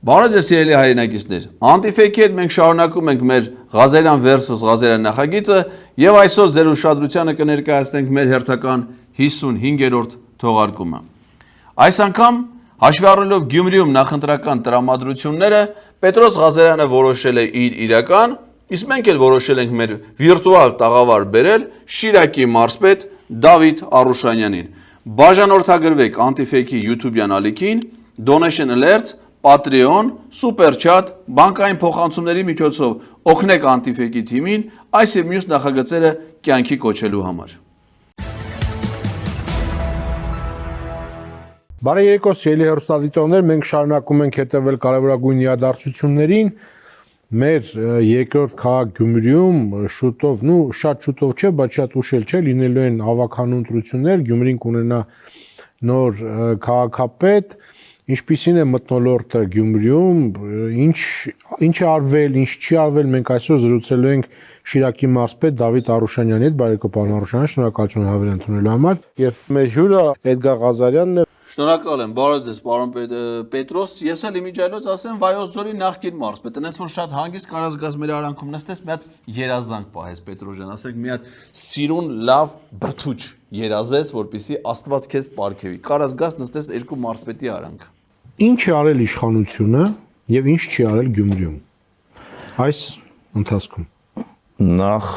Բարև ձեզ սիրելի հայրենակիցներ, Antifake-ի հետ մենք շարունակում ենք մեր Ղազարյան versus Ղազարյան նախագիծը եւ այսօր ձեր ուշադրությանը կներկայացնենք մեր հերթական 55-րդ թողարկումը։ Այս անգամ հաշվի առնելով Գյումրիում նախընտրական տրամադրությունները, Պետրոս Ղազարյանը որոշել է իր իրական, իսկ մենք էլ որոշել ենք մեր վիրտուալ տաղավար բերել Շիրակի մարզպետ Դավիթ Արուշանյանին։ Բաժանորդագրվեք Antifake-ի YouTube-յան ալիքին, Donation Alerts, Patreon, Super Chat, բանկային փոխանցումների միջոցով օգնեք Antifake-ի թիմին այս եւ մյուս նախագծերը կյանքի կոչելու համար։ Բարև եկեք սիրելի հեռուստադիտողներ, մենք շարունակում ենք հետևել կարևորագույն իրադարձություններին։ Մեր երկրորդ քաղաք Գյումրիում շուտով, շատ շուտով չէ, բայց շատ ուշ չէ, լինելու են հավաքանուն ընտրություններ, Գյումրին կունենա նոր քաղաքապետ։ Ինչպիսին է մթնոլորտը Գյումրիում, ինչ արվել, ինչ չի արվել, մենք այսօր զրուցելու ենք Շիրակի մարզպետ Դավիթ Արուշանյանի հետ, բարեկո պարոն Արուշանյան, շնորհակալություն հավեր ընդունելու համար, եւ մեր հյուրը Էդգար Ղազարյանն է։ Շնորհակալ եմ, բարև ձեզ, պարոն Պետրոս, ես էլ իմիջիայլոց ասեմ Վայոց ձորի նախկին մարզպետ, այնպես որ շատ հանգիստ կարած գազ մեր արանքում նստես, մի հատ երազանք պահես Պետրոս ջան, ասեք մի հատ սիրուն լավ բրթուճ երազես, որպեսզի Աստված քեզ պարգևի։ Կարած գազ նստես երկու մարզպետի արանք։ Ինչ է արել իշխանությունը եւ ինչ չի արել Գյումրիում այս ընթացքում։ Նախ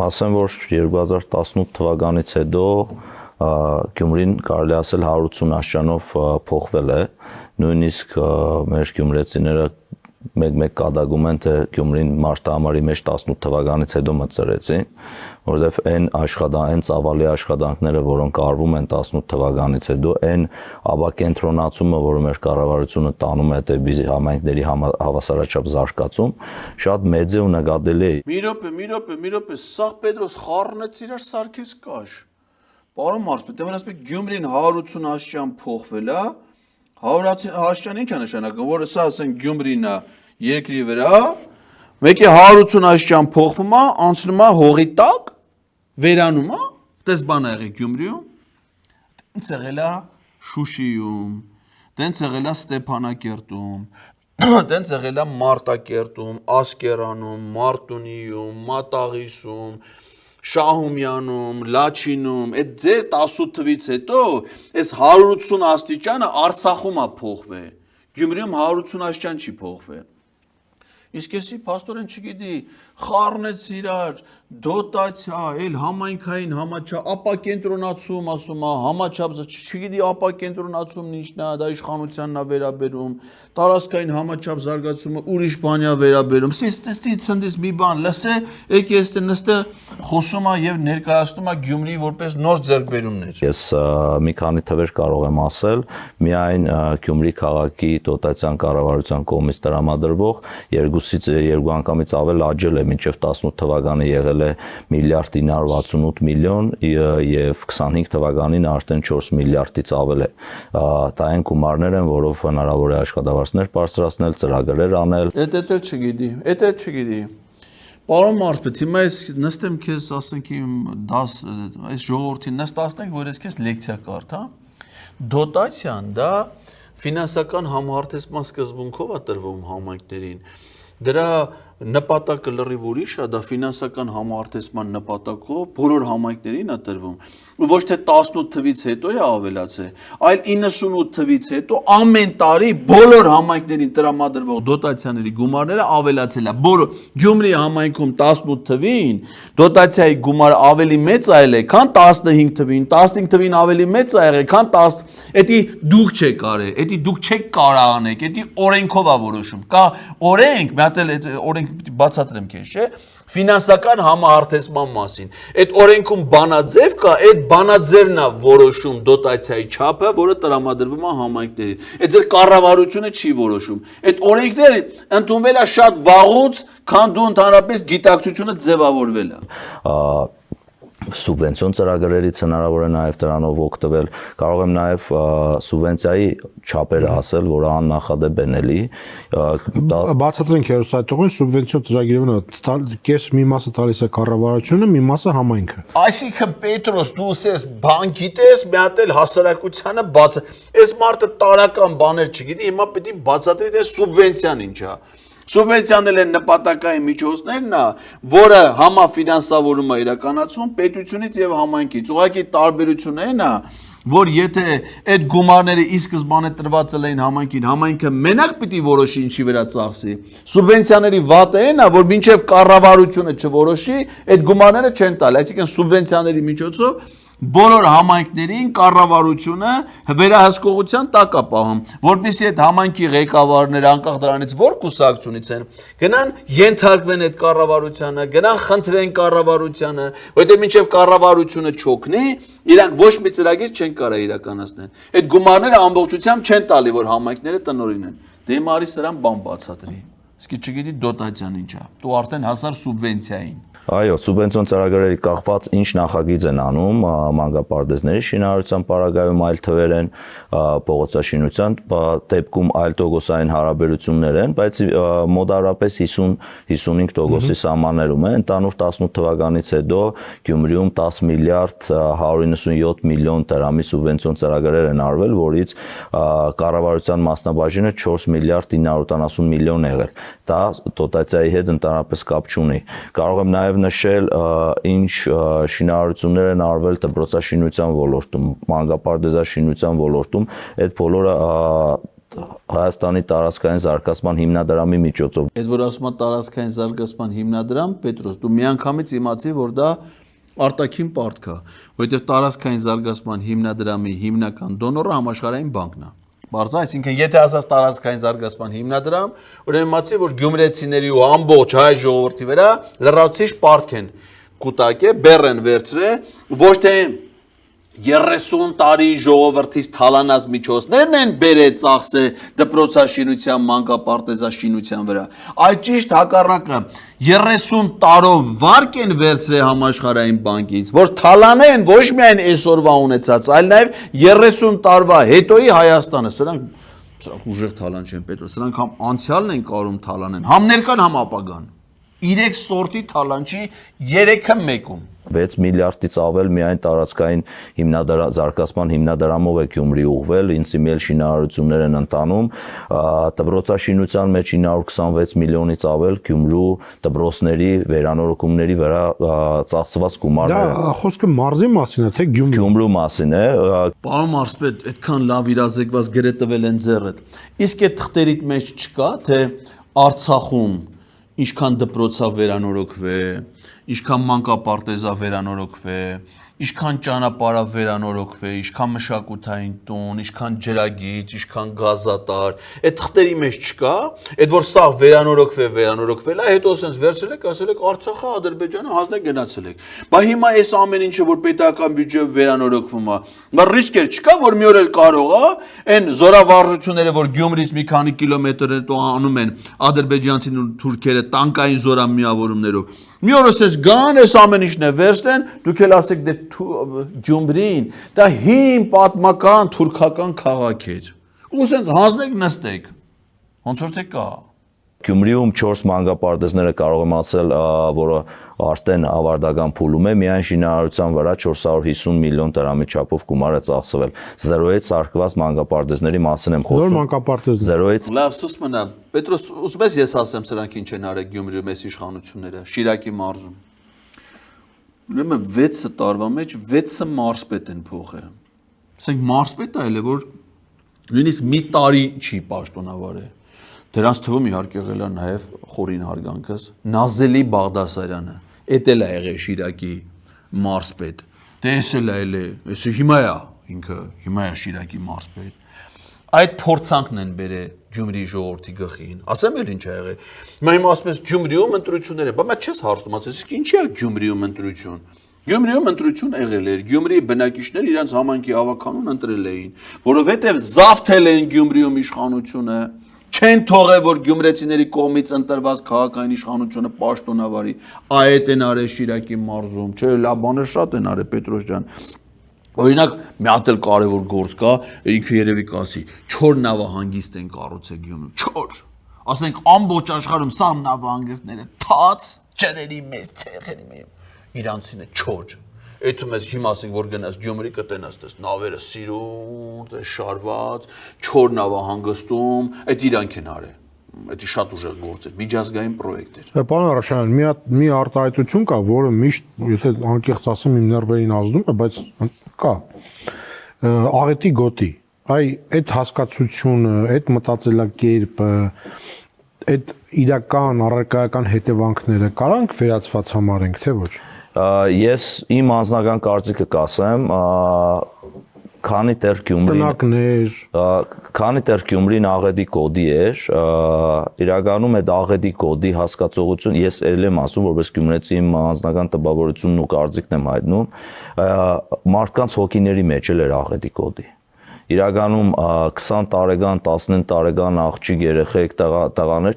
ասեմ, որ 2018 թվականից հետո Գյումրին կարելի ասել 180 աշճանով փոխվել է, նույնիսկ մեր գյումրեցիները մեկ կատակում են, թե Գյումրին մարտահամարի մեջ 18 թվականից հետո մտցրեցին, որովհետև այն ծավալի աշխատանքները, որոնք արվում են 18 թվականից հետո, այն ապակենտրոնացումը, որը մեր կառավարությունը տանում է դեպի համայնքների հավասարաչափ զարգացում, շատ մեծ է ու նկատելի է։ Մի րոպե, սա Պետրոս խառնեց իրար սարքես կաշ։ Պարոն մարզպետ, ասեք Գյումրին 180 աշճան փոխվել է, 180 աշճան ինչ է նշանակում, որ սա ասենք Գյումրին է երկրի վրա, մեկի 180 աշճան փոխվում է, անցնում է հողի տակ, վերանում է, դες բան է եղել Գյումրիում, դենց եղել է Շուշիում, դենց եղել է Ստեփանակերտում, դենց եղել է Մարտակերտում, Ասկերանում, Մարտունիում, Մատաղիսում, Շահումյանում, Լաչինում, այդ ձեր 18 թվից հետո այս 180 աստիճանը Արցախում է փոխվել։ Գյումրիում 180 աստիճան չի փոխվել։ Իսկ էսի փաստորեն չգիտի, խառնեց իրար, դոտացիա, էլ համայնքային համաչափ, ապակենտրոնացում ասում է, համաչափ, չգիտի ապակենտրոնացումն ինչն է, դա իշխանությանն է վերաբերում, տարածքային համաչափ զարգացումը ուրիշ բան է վերաբերում։ Սիստից մի բան լսե, եկի էստե նստե խոսում է եւ ներկայացնում է Գյումրի որպես նոր ձեռքբերումներ։ Ես մի քանի թվեր կարող եմ ասել, միայն Գյումրի քաղաքի դոտացիան կառավարության կողմից տրամադրվող երկու անգամից ավել աճել է, մինչև 18 թվականը եղել է միլիարդ 968 միլիոն եւ 25 թվականին արդեն 4 միլիարդից ավել է։ Դա այն գումարներ են, որով հնարավոր է աշխատավարձներ բարձրացնել, ծրագրեր անել։ Էդ չգիտի։ Պարոն մարզպետ, հիմա ես նստեմ քեզ ասենք այս ժողովրդին նստացնենք, որ ես քեզ լեկցիա կարդա։ Դոտացիան դա ֆինանսական համահարթեցման սկզբունքով է տրվում համայնքներին։ Դրա նպատակը լրիվ ուրիշ է, դա ֆինանսական համահարթեցման նպատակով բոլոր համայնքներին է տրվում։ Ոչ թե 18 թվից հետո է ավելացել, այլ 98 թվից հետո ամեն տարի բոլոր համայնքներին տրամադրվող դոտացիաների գումարները ավելացել է։ Բոլոր Գյումրի համայնքում 18 թվին դոտացիայի գումարը ավելի մեծ այել է, քան 15 թվին, 15 թվին ավելի մեծ ա եղել, քան 10։ Էդի դուք չեք արել, էդի դուք չեք կարող անեք, էդի օրենքով է որոշում։ Կա օրենք, մի հատ էլ օրենք բացատրեմ քեզ, չէ՞, ֆինանսական համահարթեցման մասին։ Այդ օրենքում բանաձև կա, այդ բանաձևն է որոշում դոտացիայի չափը, որը տրամադրվում է համայնքներին։ Այդ ձեր կառավարությունը չի որոշում։ Այդ օրենքները ընդունվել է շատ վաղուց, քան դու ընդհանրապես գիտակցությունը ձևավորվել է։ սուբվենցիոն ծրագրերից հնարավոր է նաև դրանով օգտվել, կարող եմ նաև սուբվենցիայի չափերը ասել, որը աննախադեպ են էլի։ Բացատրենք հերոսատողին սուբվենցիոն ծրագրերն կես մի մասը տալիս է կառավարությունը, մի մասը համայնքը։ Այսինքն Պետրոս դու ես բան գիտես, մի հատ էլ հասարակությանը բաց, այս մարդը տարական բաներ չգիտի, հիմա պետք է բացատրի թե սուբվենցիան ինչ է։ Սուբվենցիան էլ են նպատակային միջոցներն է, որը համաֆինանսավորում է իրականացում պետությունից եւ համայնքից։ Ուղղակի տարբերությունը այն է, որ եթե այդ գումարները ի սկզբանե տրված էին համայնքին, համայնքը մենակ պիտի որոշի ինչի վրա ծախսի։ Սուբվենցիաների վատը այն է, որ մինչև կառավարությունը չորոշի, այդ գումարները չեն տալ, այսինքն սուբվենցիաների միջոցով բոլոր համայնքներին կառավարությունը վերահսկողության տակ է պահում, որպեսզի այդ համայնքի ղեկավարները անկախ դրանից որ կուսակցությունից են, գնան ենթարկվեն այդ կառավարությանը, գնան խնդրեն կառավարությանը, որտեղ մինչև կառավարությունը չօգնի, իրանք ոչ մի ծրագիր չեն կարող իրականացնել։ Այդ գումարները ամբողջությամբ չեն տալի, որ համայնքները տնօրինեն։ Դե մարի սրան բան բացատրի։ Իսկ չգիտի դոտացիան ինչ է։ Դու արդեն հասար սուբվենցիային։ Այո, սուբվենցիոն ծրագրերի կախված ինչ նախագիծ են անում մանկապարտեզների շինարարության պարագայում այլ թվեր են, փողոցաշինության դեպքում այլ տոկոսային հարաբերություններ են, բայց մոտավորապես 50-55% սահմաններում է, ընդհանուր 18 թվականից հետո Գյումրիում 10 միլիարդ 197 միլիոն դրամի սուբվենցիոն ծրագրեր են արվել, որից կառավարության մասնաբաժինը 4 միլիարդ 970 միլիոն եղել։ Դա դոտացիայի հետ ընդհանրապես կապ չունի։ Կարող եմ նաև նշել ինչ շինարարություններ են արվել դպրոցաշինության ոլորտում, մանկապարտեզաշինության ոլորտում, այդ բոլորը Հայաստանի տարածքային զարգացման հիմնադրամի միջոցով։ Այդ որ ասում է տարածքային զարգացման հիմնադրամ, Պետրոս, դու միանգամից իմացի, որ դա արտաքին պարտք է, որովհետև տարածքային զարգացման հիմնադրամի հիմնական դոնորը համաշխարհային բանկն է։ Բարձր, այսինքն եթե ասած տարածքային զարգացման հիմնադրամ, ուրեմն իմացի, որ գյումրեցիների ու ամբողջ հայ ժողովրդի վրա լրացուցիչ պարտք են կուտակե, բեռ են վերցրել, ոչ թե 30 տարի ժողովրդից թալանած միջոցներն են բերել ծախսը դպրոցաշինության, մանկապարտեզաշինության վրա, այլ ճիշտ հակառակը 30 տարով վարկ են վերցրել համաշխարհային բանկից, որ թալանեն ոչ միայն այսօրվա ունեցած, այլ նաև 30 տարվա հետոյի Հայաստանը, սրանք ուժեղ թալան չեն, Պետրոս, սրանք համ անցյալն են կարում թալանեն, համ ներկան, համ ապագան, 3 սորտի թալան չի, 3-ը մեկում։ 6 միլիարդից ավել միայն տարածքային զարգացման հիմնադրամով է Գյումրի ուղղվել, ինձ իմել շինարարություններ են ընթանում, դպրոցաշինության մեջ 926 միլիոնից ավել Գյումրու դպրոցների վերանորոգումների վրա ծախսված գումարներ։ Դա խոսքը մարզի մասին է, թե Գյումրու մասին է։ Պարոն մարզպետ, այդքան լավ իրազեկված գրե տվել են ձեռդ։ Իսկ այդ թղթերիդ մեջ չկա, թե Արցախում ինչքան դպրոցա վերանորոգվե, ինչքան մանկապարտեզա վերանորոգվե, ինչքան ճանապարհա վերանորոգվե, ինչքան մշակութային տուն, ինչքան ջրագիծ, ինչքան գազատար, այդ թղթերի մեջ չկա, այդ որ սա վերանորոգվել է, հետո ասենց վերցրել եք, ասել եք Արցախը, Ադրբեջանը հանձնեք գնացել եք։ Բա հիմա այս ամեն ինչը որ պետական բյուջեով վերանորոգվում է, բա ռիսկեր չկա, որ մի օր էլ կարող է, այն զորավարժությունները, որ Գյումրից մի քանի կիլոմետր հետո անում են ադրբեջանցին ու թուրքերը տանկային զորամիավորումներով։ Մի օր ասես գան, այս ամեն ինչն է վերցնեն, դուք էլ ասեք դե Գյումրին, դա հին պատմական թուրքական քաղաք էր։ Ու ասենց հանձնեք նստեք։ Ոնց որ թե կա։ Գյումրիում 4 մանկապարտեզները կարող եմ ասել, որը արդեն ավարտական փուլում է, միայն շինարարության վրա 450 միլիոն դրամի չափով գումար է ծախսվել։ 0-ից հարկված մանկապարտեզների մասին եմ խոսում։ Նոր մանկապարտեզ։ 0-ից Լավ, սուս մնա։ Պետրոս, ուզում ես ես ասեմ սրանք ինչ են արել Գյումրիում մեծ իշխանությունները, Շիրակի մարզում։ Ուրեմն 6 տարվա մեջ 6 մարզպետ են փոխել։ Ասենք մարզպետը այլ է, որ նույնիսկ մի տարի չի պաշտոնավարել։ Դրանց թվում իհարկե եղել է նաև խորին հարգանքս Նազելի Բաղդասարյանը, էդ էլ է եղել Շիրակի մարզպետ։ Դե էս էլ է, էսը հիմա է ինքը, հիմա է Շիրակի մարզպետ։ Այդ փորձանքն են բերել Գյումրի ժողովրդի գլխին։ Ասեմ էլ ինչ է եղել։ Հիմա ասում ես Գյումրիում ընտրություններ են, բա մա չես հարցնում, ասես իսկ ինչի է Գյումրիում ընտրություն։ Գյումրիում ընտրություն եղել էր, Գյումրիի բնակիչները իրենց համայնքի ավականուն ընտրել էին, որովհետև զավթել են Գյումրիում իշխանությունը, Չեն թողել, որ գյումրեցիների կողմից ընտրված քաղաքային իշխանությունը պաշտոնավարի, այդ են արել Շիրակի մարզում, չէ, լավ բաներ շատ են արել Պետրոս ջան։ Օրինակ, մի հատ էլ կարևոր գործ կա, ինքը երևի կասի, 4 նավահանգիստ են կառուցել Գյումրիում, 4։ Ասենք ամբողջ աշխարհում սա նավահանգիստները թաց, ջրերի մեջ, ցեղերի մեջ, իրանցին է 4։ Այդ մեզ հիմա ասենք որ գնաս Գյումրի կտենաս դες նավերը սիրուն, շարված, 4 նավահանգստում, այդ իրանք են արել։ Դա շատ ուժեղ գործ է, միջազգային պրոյեկտ էր։ Պարոն Արաշյան, մի արտահայտություն կա, որը միշտ, եթե անկեղծ ասեմ, իմ նерվերին ազդում է, բայց կա։ Աղետի գոտի։ Այդ հասկացությունը, այդ մտածելակերպը, այդ իրական առարկայական հետևանքները կարանք վերացված համարենք, թե ոչ։ Ես իմ անձնական կարծիքը կասեմ, քանի դեռ Գյումրին աղետի կոդի էր, իրականում այդ աղետի կոդի հասկացողություն ես ել եմ ասում, որպես գյումրեցի իմ անձնական տպավորությունն ու կարծիքն եմ հայտնում, մարդկանց հոգիների մեջ էլ էր աղետի կոդի։ Իրականում 20 տարեկան, 15 տարեկան աղջիկ երեխեք տղաներ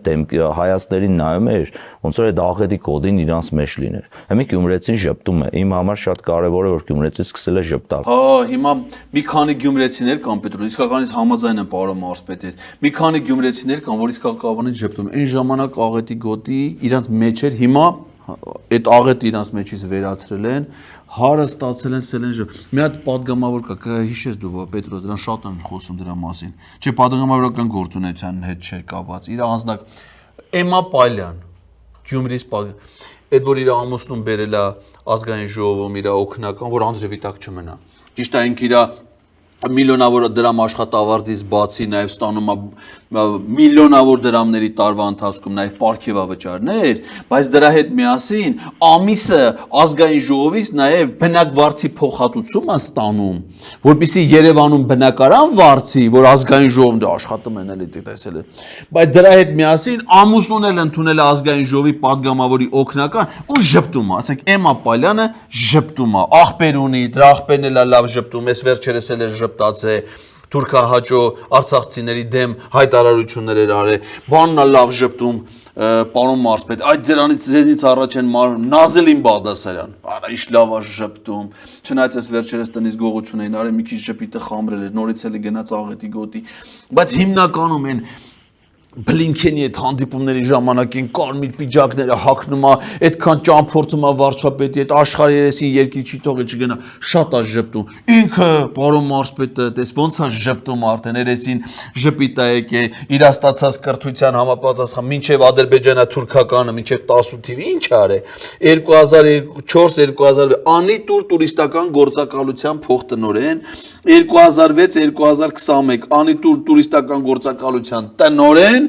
հայացներին նայում էր, ոնց որ այդ աղետի կոդին իրանց մեջ լիներ։ Հիմա գյումրեցին ժպտում է։ Իմ համար շատ կարևոր է, որ գյումրեցին սկսել է ժպտալ։ Հիմա մի քանի գյումրեցիներ կան Պետրոս, իսկականից համաձայն եմ պարոն Մարսպետ հետ։ Մի քանի գյումրեցիներ կան, որ իսկականից ժպտում են։ Այն ժամանակ աղետի գոտի իրանց մեջ էր, հիմա այդ աղետը իրանց մեջից վերացրել են, հարը ստացել են սելեն ժ։ Մի հատ падգամավոր կա, հիշես դու Պետրոս, դրան շատ են խոսում դրա մասին։ Չէ, падգամավորական գործունեության հետ չէ կապված։ Իր անձնակ Էմա Պալյան, Գյումրիս այդ որ իր ամուսնուն բերել է ազգային ժողովում իր օգնական, որ անձրևի տակ չմնա։ Ճիշտ է, ինքը իր միլիոնավոր դրամ աշխատավարձից բացի նաև ստանում է միլիոնավոր դրամների տարվա ընթացքում նաև պարգևավճարներ, բայց դրա հետ միասին ամիսը ազգային ժողովից նաև բնակվարձի փոխհատուցում է ստանում, որպեսզի Երևանում բնակարան վարձի, որ ազգային ժողովն դա աշխատում են էլի տեսել է, բայց դրա հետ միասին ամուսնուն էլ ընդունել է ազգային ժողովի падգամավորի օգնական ու ժպտում է, ասենք Էմա Պալյանը ժպտում է, աղբեր ունի, դրա աղբերն էլ լավ ժպտում, այս վերջերս էլ ժպտած է թուրքահաճո արցախցիների դեմ հայտարարություններ էր արել, բանն է լավ ժպտում, պարոն Մարսպետ, այդ ձերանից առաջ են Նազելին Բաղդասարյան, արա ինչ լավ է ժպտում, չնայած այս վերջերս տնից գողություն էին արել, մի քիչ ժպիտը խամրել էր, նորից էլ գնաց աղետի գոտի, բայց հիմնականում են Բլինքենի այդ հանդիպումների ժամանակին կարմիր պիջակները հագնում է, այդքան ճամփորդում է վարչապետի այդ աշխարհի երեսին երկիր չի թողի չգնա, շատ է ժպտում։ Ինքը պարոն Մարսպետը, տես ոնց է ժպտում արդեն երեսին ժպիտ է եկե, իր ստացած կրթության համապատասխան մինչև ադրբեջանա-թուրքականը, մինչև 10 թիվի ինչ արե։ 2004-2006 անիտուր տուրիստական գործակալության փոխտնօրեն, 2006-2021 անիտուր տուրիստական գործակալության տնօրեն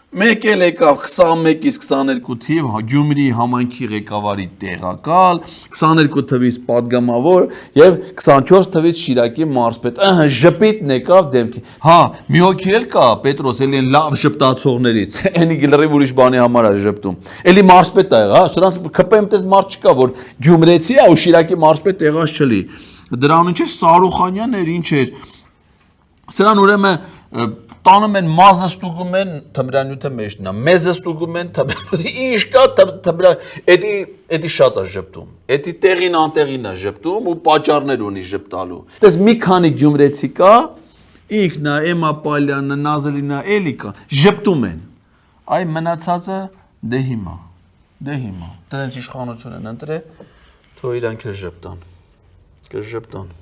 մեկ էլ եկավ 21-ից 22 թիվ Գյումրի համայնքի ղեկավարի տեղակալ, 22 թվից падգամավոր եւ 24 թվից Շիրակի մարզպետ։ Ժպիտն եկավ դեմքի։ Հա, մի հոգի էլ կա, Պետրոս, էլի լավ ժպտացողներից։ Էնի գլրի ուրիշ բանի համար է ժպտում։ Էլի մարզպետ է, հա, սրանց ԿՊՄ տես մարդ չկա, որ Գյումրեցի է ու Շիրակի մարզպետ եղած չլի։ Դրան ինչ էր Սարուխանյանն էր, ինչ էր։ Սրան ուրեմն տանում են մազը ստուգում են թմրանյութը մեջն է, մեզը ստուգում են ինչ կա էդի շատ է ժպտում, էդի տեղին անտեղին է ժպտում ու պատճառներ ունի ժպտալու։ Դες մի քանի գյումրեցի կա, ինքն է, Էմա Պալյանը, Նազելինը, էլի կա, ժպտում են։ Այ մնացածը դե հիմա, դրանց իշխանություն են ընտրել, թող իրանք էլ ժպտան, կժպտան։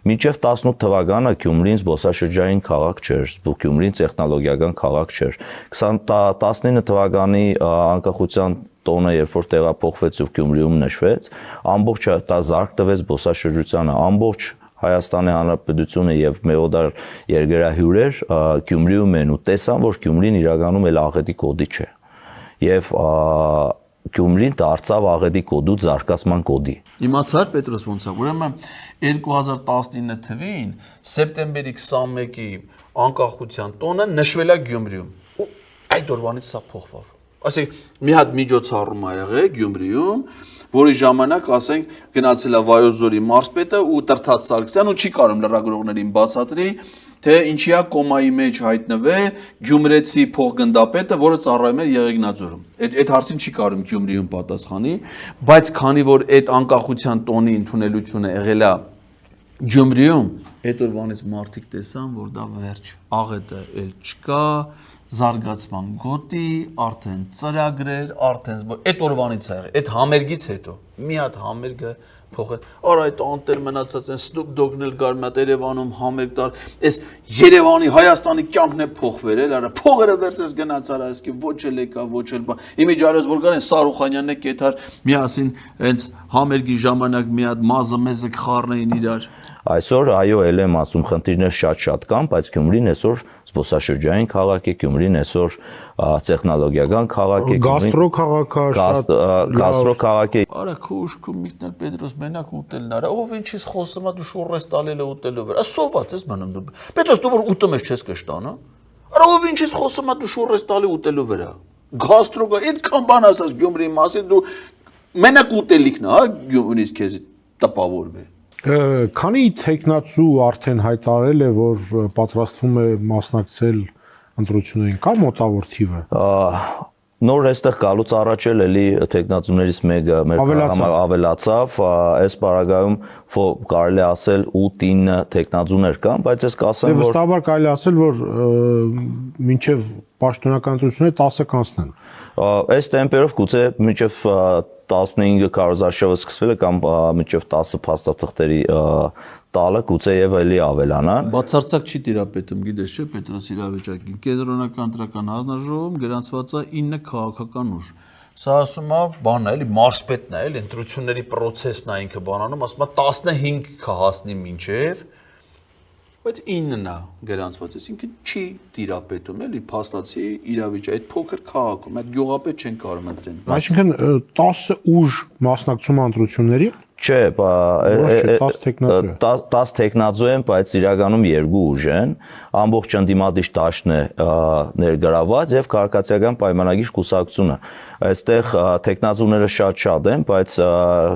Մինչև 18 թվականը Գյումրին զբոսաշրջային քաղաք չէր, Գյումրին տեխնոլոգիական քաղաք չէր։ 2019 թվականի անկախության տոնը, երբ որ տեղափոխվեց ու Գյումրիում նշվեց, ամբողջ դա զարկ տվեց զբոսաշրջությանը, ամբողջ Հայաստանի Հանրապետությունը եւ մեղոդար երկրահյուրեր Գյումրիում են ու տեսան, որ Գյումրին իրականում էլ աղետի կոդի չէ։ Եւ Գյումրին դարձավ աղետի կոդու զարգացման կոդի։ Իմացար Պետրոս ոնց է, ուրեմն 2019 թվին սեպտեմբերի 21-ի անկախության տոնը նշվել է Գյումրիում։ Ու այդ օրվանից սա փոխվավ։ Ասենք մի հատ միջոցառում ա եղել Գյումրիում, որի ժամանակ ասենք գնացել է Վայոց ձորի մարզպետը ու Տրթած Սարգսյան ու չի կարում լրագրողներին բացատրի, թե ինչիա կոմայի մեջ հայտնվե Գյումրեցի փոխգնդապետը, որը ծառայում էր Եղեգնաձորում։ Այդ հարցին չի կարող Գյումրիում պատասխանի, բայց քանի որ այդ անկախության տոնի ընդունելությունը եղել է Գյումրիում, այդ օրվանից մարդիկ տեսան, որ դա վերջ, աղետը էլ չկա, զարգացման գոտի, արդեն ծրագրեր, արդեն այդ օրվանից է եղել, այդ համերգից հետո մի հատ համերգը փոխել։ Արա այդ անտեր մնացած են Snoop Dogg-ն էլ գար մատ Երևանում համերգ տար, այս Երևանի Հայաստանի կյանքն է փոխվել, էլ արա փողերը վերցես գնաց արա, ասկի ոչ էլ եկա, ոչ էլ բա։ Իմիջարես որ գան Սարուխանյանն է կեթար միասին հենց համերգի ժամանակ մի հատ մազը մեզը խառնեին իրար։ Այսօր այո, ել եմ ասում, խնդիրներ շատ կան, բայց Գյումրին այսօր զբոսաշրջային քաղաք է, Գյումրին այսօր տեխնոլոգիական քաղաք է, գաստրո քաղաք է, գաստրո քաղաք է։ Արա քո ուշքու միտնել Պետրոս մենակ ուտելն արա, ով ինչից խոսում է դու շուռես տալել է ուտելու վրա, սոված ես մնում դու։ Պետրոս դու որ ուտում ես չես կշտանա։ Արա ով ինչից խոսում է դու շուռես տալի ուտելու վրա։ Գաստրո, այդքան բան ասած Գյումրիի մասին դու մենակ ուտելիքն է, հա, Գյումրից քեզ տպավորվե։ Քանի տեխնացու արդեն հայտարարել է, որ պատրաստվում է մասնակցել ընտրություններին, կա մոտավոր թիվը։ Նոր այստեղ գալուց առաջ էլի տեխնացուներից մեկը մեր ավելացավ, այս պարագայում կարելի ասել 8-9 տեխնացուներ կան, բայց ես կասեմ, որ վստահաբար կարելի ասել, որ մինչև պաշտոնական ընտրությունները 10 կանցնեն։ Այս տեմպերով գուցե մինչև 15 քարոզարշավը սկսվել է կամ մինչև 10 փաստաթղթերի տալը գուցե եւ էլի ավելանա։ Բացարձակ չի տիրապետում, գիտես չէ, Պետրոս իրավիճակին։ Կենտրոնական ընտրական հանձնաժողովում գրանցված է 9 քաղաքական ուժ։ Սա ասում է, բանն է, էլի մարզպետն է, էլի ընտրությունների process-ն է ինքը բանանում, ասում է 15 կհասնի մինչև, բայց 9-ն է գրանցված, այսինքն չի տիրապետում, էլի փաստացի իրավիճակը այդ փոքր քաղաքում, այդ գյուղապետ չեն կարող ընտրեն։ Այսինքն 10 ուժ մասնակցում ընտրությունների։ Չէ, 10 տեխնացու են, բայց իրականում 2 ուժ են, ամբողջ ընդդիմադիր դաշտն է ներգրաված եւ քաղաքացիական պայմանագիր կուսակցությունը։ Այստեղ տեխնացուները շատ են, բայց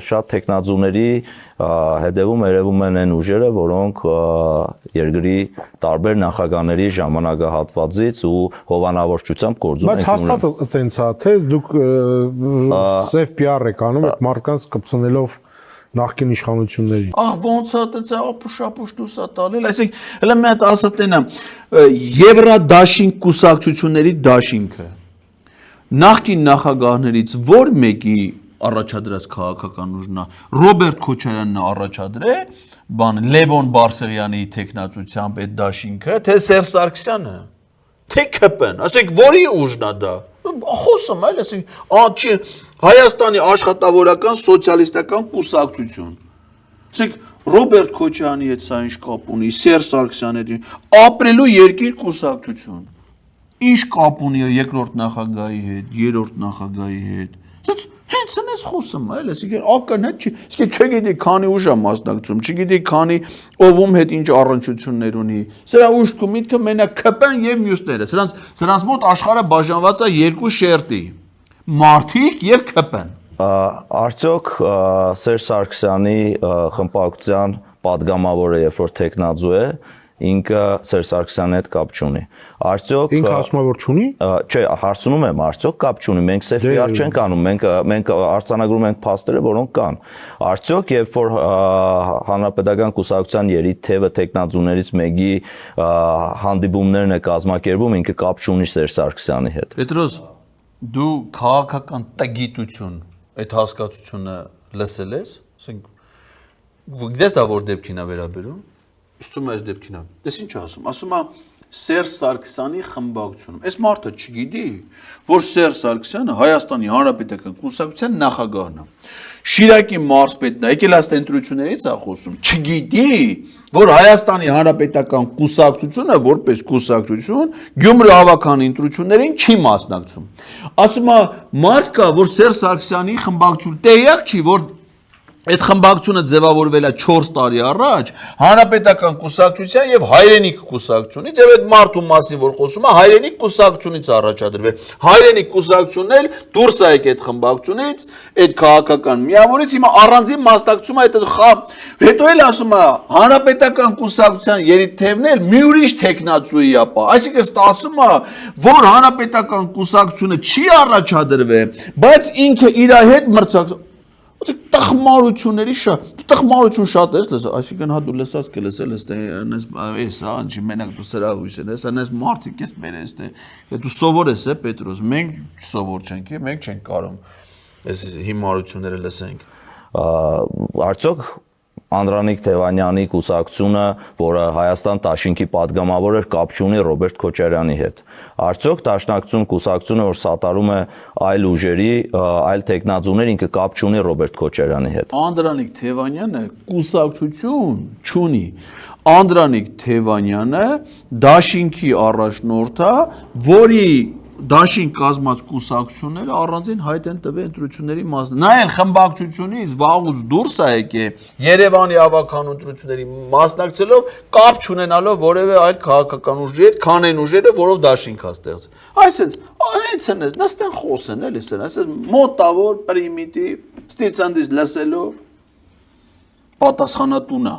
շատ տեխնացուների հետևում երևում են այն ուժերը, որոնք երկրի տարբեր նախագահների ժամանակահատվածից ու հովանավորչությամբ գործում են։ Բայց հաստատ այտենց է, թե դուք սև PR եք անում այդ մարդկանց կպցնելով նախկին իշխանություններին։ Ահ ոնց է դա ապուշ դուսա տալել, այսինքն հələ մի հատ ասատենա Եվրադաշինք կուսակցությունների դաշինքը նախկին նախագահներից որ մեկի առաջադրած քաղաքական ուժն է Ռոբերտ Քոչարյանն է առաջադրել բան Լևոն Բարսեղյանի տեխնացությամբ այդ դաշինքը թե Սերժ Սարգսյանը թե ԿՊ-ն ասենք որի ուժն է դա խոսում այլ ասենք Հայաստանի աշխատավորական սոցիալիստական կուսակցություն ասենք Ռոբերտ Քոչարյանի հետ սա ինչ կապ ունի Սերժ Սարգսյանի հետ ապրելու երկիր կուսակցություն ինչ կապ ունի երկրորդ նախագահի հետ երրորդ նախագահի հետ հենց այնպես խոսում այլ այսինքն ակնհայտ չի իսկ չգիտի քանի ուժ է մասնակցում չգիտի քանի ով հետ ինչ առնչություններ ունի սրա ուժքը միտքը մենակ ԿՊ-ն եւ մյուսները սրանց մոտ աշխարհը բաժանված է երկու շերտի մարդիկ եւ ԿՊ-ն արդյոք Սերժ Սարգսյանի խմբակցության падգամավորը երբ որ տեխնացու է ինքը Սերժ Սարգսյանի հետ կապ չունի։ Արդյոք ինքը ասում է որ չունի։ Չէ, հարցնում եմ, արդյոք կապ չունի։ Մենք սև PR չենք անում, մենք արձանագրում ենք փաստերը, որոնք կան։ Արդյոք երբ որ հանրապետական կուսակցության երիտ թևը տեխնացուներից մեկի հանդիպումներն է կազմակերպում, ինքը կապ չունի Սերժ Սարգսյանի հետ։ Պետրոս, դու քաղաքական տգիտություն այդ հասկացությունը լսել ես, ասենք գիտես դա որ դեպքին է վերաբերում։ Ստում է այս դեպքին։ Դες ինչ ասում։ Ասում է Սերժ Սարգսյանի խմբակցությունում։ Այս մարդը չգիտի, որ Սերժ Սարգսյանը Հայաստանի Հանրապետական կուսակցության նախագահն է։ Շիրակի մարզպետն է, եկել աստ ընտրություններից է խոսում։ Չգիտի, որ Հայաստանի Հանրապետական կուսակցությունը որպես կուսակցություն Գյումրի հավաքանի ընտրություններին չի մասնակցում։ Ասում է մարդ կա, որ Սերժ Սարգսյանի խմբակցություն տեղյակ չի, որ Այդ խմբակցությունը ձևավորվել է 4 տարի առաջ հանրապետական կուսակցության եւ հայրենիք կուսակցությունից եւ այդ մարդու մասին որ խոսում է հայրենիք կուսակցությունից առաջադրվել հայրենիք կուսակցությունն էլ դուրս է եկել այդ խմբակցությունից այդ քաղաքական միավորից հիմա առանձին մասնակցում է այդ հետո էլ ասում է հանրապետական կուսակցության երիտթևն էլ մի ուրիշ տեխնացուի է պա այսինքն ստացվում է որ հանրապետական կուսակցությունը չի առաջադրվել բայց ինքը իր հետ մրցակ տխմարությունների տխմարություն շատ ես լսա, այսինքն հա դու լսած կլսել ես, այս անջի մենակ դու սրա հույսեն ես, անես մարդիկ ես մեր ես, դու սովոր ես, Պետրոս, մենք սովոր չենք, մենք չենք կարում այս հիմարությունները լսենք։ Արդյոք Անդրանիկ Թևանյանի կուսակցությունը, որը Հայաստան Տաշինքի падգամավոր էր, կապ չունի Ռոբերտ Քոչարյանի հետ։ Արդյոք Դաշնակցություն կուսակցությունը, որ սատարում է այլ ուժերի, այլ տեխնազուներ, ինքը կապ չունի Ռոբերտ Քոչարյանի հետ։ Անդրանիկ Թևանյանը կուսակցություն չունի։ Անդրանիկ Թևանյանը Դաշինքի առաջնորդ է, որի Դաշին կազմած կուսակցությունները առանձին հայտ են տվել ընտրությունների մասն։ Նա էլ խմբակցությունից վաղուց դուրս է եկել Երևանի ավականու ընտրությունների մասնակցելով կապ չունենալով որևէ այլ քաղաքական ուժի հետ, քան այն ուժերը, որով Դաշինք է ստեղծել։ Այսինքն, անեցն ես, նստեն խոսեն, էլի սեն, այսինքն մոտավոր, պրիմիտիվ, ստիցանդից լսելով պատասխանատունա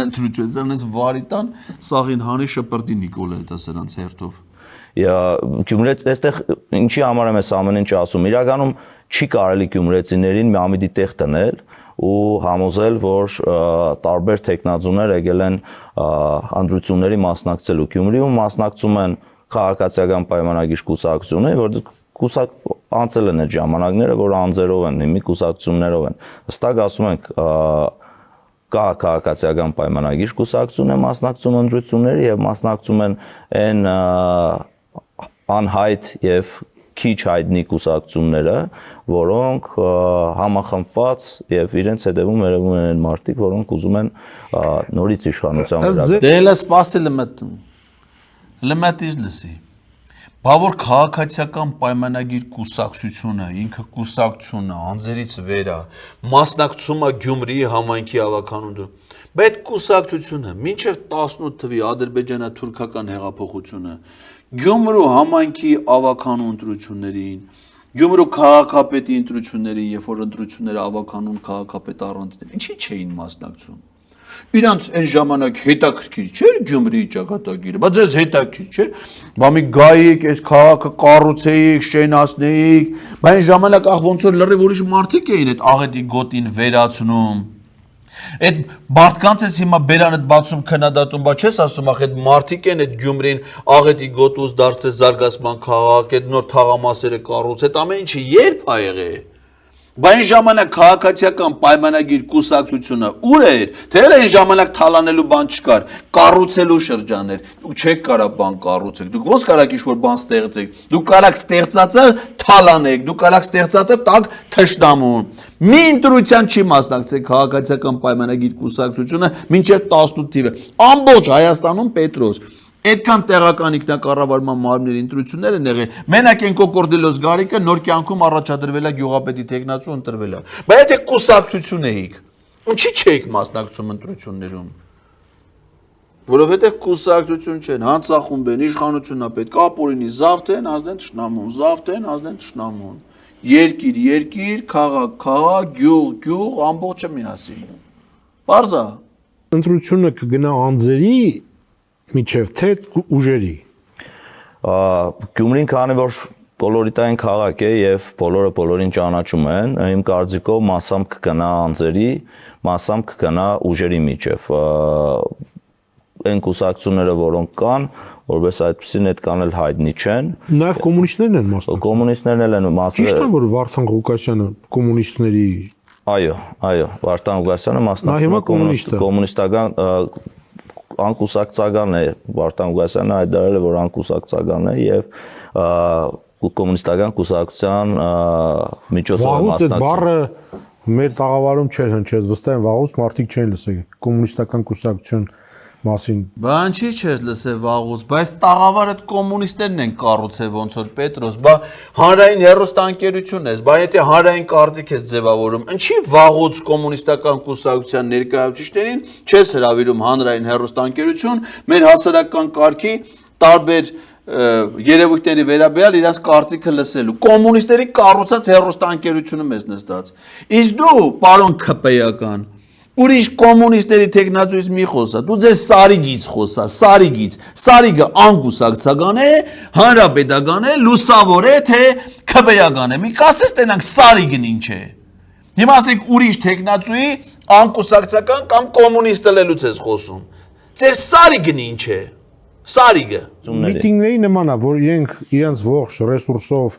ընտրությունից վարիտան սաղին հանի շպրտի Նիկոլա հետ ասրանց հերթով։ Գյումրեց այստեղ ինչի համար եմ այս ամեն ինչ ասում իրականում չի կարելի գյումրեցիներին մի ամիդի տեղ տնել ու համոզել որ տարբեր տեխնազուներ եկել են անդրությունների մասնակցելու Գյումրիում մասնակցում են քաղաքացիական պայմանագիր կուսակցությունը որ անցել են այդ ժամանակները որ անձերով են հիմի կուսակցություններով են հստակ ասում ենք կա քաղաքացիական պայմանագիր կուսակցություն է մասնակցում ընտրությունների եւ մասնակցում են այն անհայտ եւ քիչ հայտնի կուսակցությունները, որոնք համախմբված եւ իրենց հետևում երևում են այն մարդիկ, որոնք ուզում են նորից իշխանության վերաբերել։ Դե լա սպասի լմատից լսի։ Բա որ քաղաքացիական պայմանագիր կուսակցությունը, ինքը կուսակցությունը, անձերից վեր է, մասնակցում է Գյումրիի համայնքի ավականուն։ Բայց կուսակցությունը մինչև 18 թվականի ադրբեջանա-թուրքական հեղափոխությունը Գյումրու համայնքի ավականու ընտրություններին, Գյումրու քաղաքապետի ընտրություններին, երբ որ ընտրությունները ավականուն քաղաքապետ առանձին, ինչի չէին մասնակցում։ Իրանց այն ժամանակ հետաքրքիր չէր Գյումրիի ճակատագիրը, բայց ես հետաքրքիր չէր, բա մի գայիք, այս քաղաքը կառուցեիք, շենացնեիք, բայց այն ժամանակ ոնց որ լրիվ ուրիշ մարդիկ էին այդ աղետի գոտին վերացնում։ Այդ մարդկանց ես հիմա բերանդ բացում քննադատում, բա չես ասում, այդ մարդիկ են այդ Գյումրին աղետի գոտուց դարձել զարգացման քաղաք, այդ նոր թաղամասերը կառուցել, այդ ամեն ինչը երբ ա եղել։ Բա այն ժամանակ քաղաքացիական պայմանագիր կուսակցությունը ուր էր, թե այն ժամանակ թալանելու բան չկար, կառուցելու շրջան էր, դուք չեք կարա բան կառուցեք, դուք ոնց կարաք ինչ-որ բան ստեղծեք, դուք կարաք ստեղծածը թալանեք, դուք կարաք ստեղծածը տակ թշնամուն։ Մի ընտրության չի մասնակցել քաղաքացիական պայմանագիր կուսակցությունը մինչև 18 թիվը, ամբողջ Հայաստանում Պետրոս Այդքան տեղական ինքնակառավարման մարմինների ընտրություններ են եղել։ Մենակ են Կոկորդիլոս Գարիկը նոր կյանքում առաջադրվել է գյուղապետի տեխնացու ընտրվել է։ Բայց եթե կուսակցություն էիք, ինչի չէիք մասնակցում ընտրություններում։ Որովհետև կուսակցություն չեն, հանցախումբ են, իշխանությունն է պետք, ապօրինի զավթեն, ազդեն թշնամուն, զավթեն, ազդեն թշնամուն։ Երկիր, քաղաք, գյուղ, ամբողջը միասին։ Պարզ է։ Ընտրությունը կգնա անձերի միջև թե ուժերի։ Գյումրին քանի որ կոլորիտային քաղաք է եւ բոլորը բոլորին ճանաչում են, իմ կարծիքով մասամբ կգնա անձերի, մասամբ կգնա ուժերի միջև։ Այն կուսակցությունները, որոնք կան, որպես այդպեսին այդքան էլ հայտնի չեն։ Նաեւ կոմունիստներն են մասնակցում։ Կոմունիստներն էլ են մասնակցում։ Ճիշտ է, որ Վարդան Ղուկասյանը կոմունիստների Այո, Վարդան Ղուկասյանը մասնակցում է կոմունիստական անկուսակցական է Վարդան Ղուկասյանը հայտարարել է որ անկուսակցական է եւ կոմունիստական կուսակցության միջոցով մասնակցում։ Բառը մեր տաղավարում չէր հնչեց, վստահ եմ վաղուց մարդիկ չեն լսել կոմունիստական կուսակցություն մասին։ Բան չի չես լսե վաղուց, բայց տաղավարը կոմունիստներն են կառուցել ոնց որ Պետրոս, բա հանրային հեռուստաընկերություն ես, բա եթե հանրային կարծիք ես ձևավորում, ինչի վաղուց կոմունիստական կուսակցության ներկայացուցիչներին չես հրավիրում հանրային հեռուստաընկերություն մեր հասարակական կարգի տարբեր երևույթների վերաբերյալ իրաց կարծիքը լսելու։ Կոմունիստերի կառուցած հեռուստաընկերությունը մեզ նստած։ Իսկ դու, պարոն ԿՊ-ական, ուրիշ կոմունիստերի տեխնացուից մի խոսա, դու ձեր Սարիգից խոսա, Սարիգից, Սարիգը անկուսակցական է, հանրապետական է, լուսավոր է, թե ԿՊ-ական է, մի կասես տենանք Սարիգն ինչ է, հիմա ասենք ուրիշ տեխնացուի անկուսակցական կամ կոմունիստը լելուց ես խոսում, ձեր Սարիգն ինչ է, Սարիգը։ Միտինգների նման է, որ իրենց ողջ ռեսուրսով